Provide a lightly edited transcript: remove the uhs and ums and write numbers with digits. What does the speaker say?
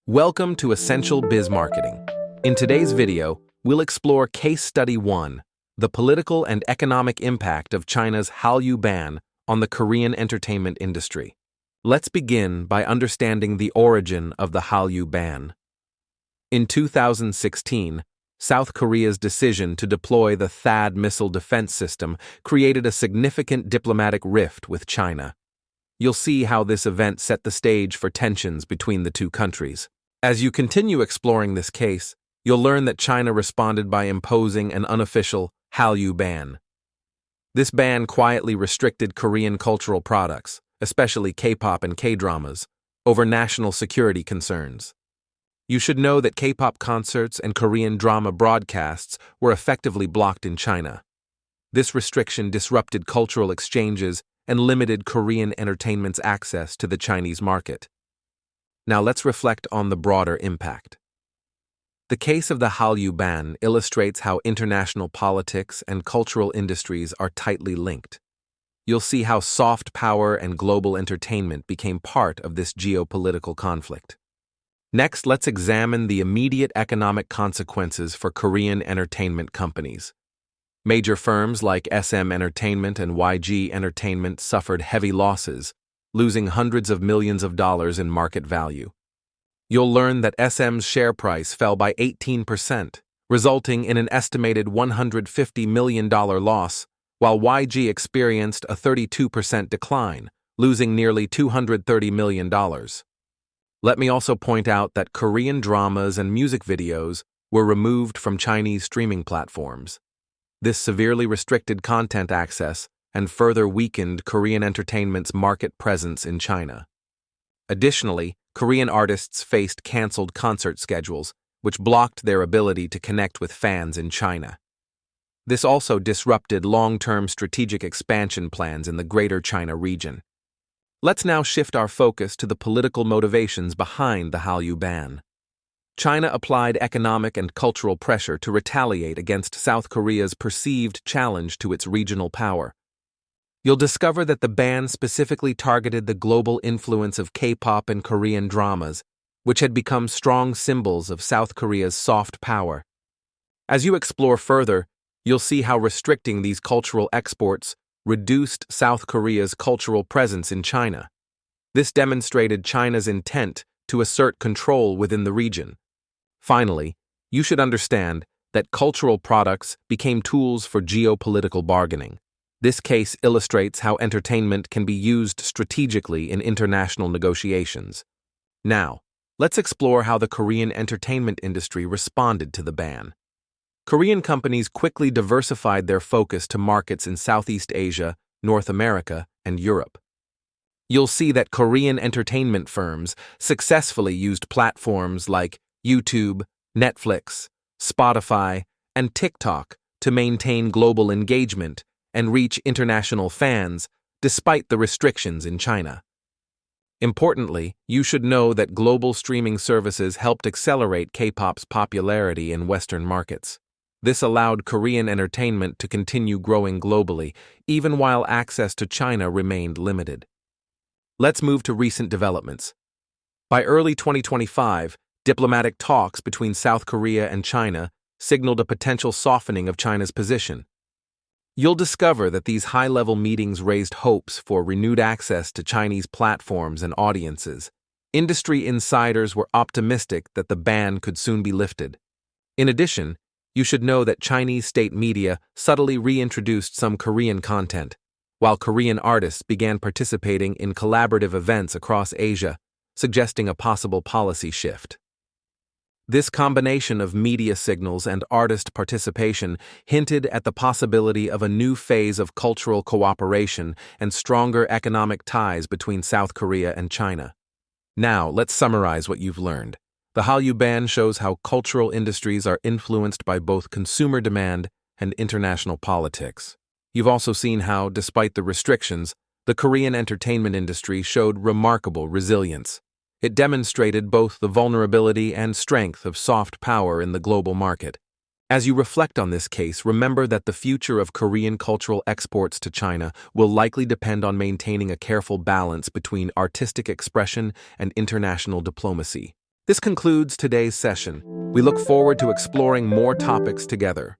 Welcome to Essential Biz Marketing. In today's video, we'll explore Case Study 1, the political and economic impact of China's Hallyu Ban on the Korean entertainment industry. Let's begin by understanding the origin of the Hallyu Ban. In 2016, South Korea's decision to deploy the THAAD missile defense system created a significant diplomatic rift with China. You'll see how this event set the stage for tensions between the two countries. As you continue exploring this case, you'll learn that China responded by imposing an unofficial Hallyu ban. This ban quietly restricted Korean cultural products, especially K-pop and K-dramas, over national security concerns. You should know that K-pop concerts and Korean drama broadcasts were effectively blocked in China. This restriction disrupted cultural exchanges and limited Korean entertainment's access to the Chinese market. Now let's reflect on the broader impact. The case of the Hallyu Ban illustrates how international politics and cultural industries are tightly linked. You'll see how soft power and global entertainment became part of this geopolitical conflict. Next, let's examine the immediate economic consequences for Korean entertainment companies. Major firms like SM Entertainment and YG Entertainment suffered heavy losses, losing hundreds of millions of dollars in market value. You'll learn that SM's share price fell by 18%, resulting in an estimated $150 million loss, while YG experienced a 32% decline, losing nearly $230 million. Let me also point out that Korean dramas and music videos were removed from Chinese streaming platforms. This severely restricted content access and further weakened Korean entertainment's market presence in China. Additionally, Korean artists faced canceled concert schedules, which blocked their ability to connect with fans in China. This also disrupted long-term strategic expansion plans in the Greater China region. Let's now shift our focus to the political motivations behind the Hallyu Ban. China applied economic and cultural pressure to retaliate against South Korea's perceived challenge to its regional power. You'll discover that the ban specifically targeted the global influence of K-pop and Korean dramas, which had become strong symbols of South Korea's soft power. As you explore further, you'll see how restricting these cultural exports reduced South Korea's cultural presence in China. This demonstrated China's intent to assert control within the region. Finally, you should understand that cultural products became tools for geopolitical bargaining. This case illustrates how entertainment can be used strategically in international negotiations. Now, let's explore how the Korean entertainment industry responded to the ban. Korean companies quickly diversified their focus to markets in Southeast Asia, North America, and Europe. You'll see that Korean entertainment firms successfully used platforms like YouTube, Netflix, Spotify, and TikTok to maintain global engagement and reach international fans despite the restrictions in China. Importantly, you should know that global streaming services helped accelerate K-pop's popularity in Western markets. This allowed Korean entertainment to continue growing globally, even while access to China remained limited. Let's move to recent developments. By early 2025, diplomatic talks between South Korea and China signaled a potential softening of China's position. You'll discover that these high-level meetings raised hopes for renewed access to Chinese platforms and audiences. Industry insiders were optimistic that the ban could soon be lifted. In addition, you should know that Chinese state media subtly reintroduced some Korean content, while Korean artists began participating in collaborative events across Asia, suggesting a possible policy shift. This combination of media signals and artist participation hinted at the possibility of a new phase of cultural cooperation and stronger economic ties between South Korea and China. Now, let's summarize what you've learned. The Hallyu Ban shows how cultural industries are influenced by both consumer demand and international politics. You've also seen how, despite the restrictions, the Korean entertainment industry showed remarkable resilience. It demonstrated both the vulnerability and strength of soft power in the global market. As you reflect on this case, remember that the future of Korean cultural exports to China will likely depend on maintaining a careful balance between artistic expression and international diplomacy. This concludes today's session. We look forward to exploring more topics together.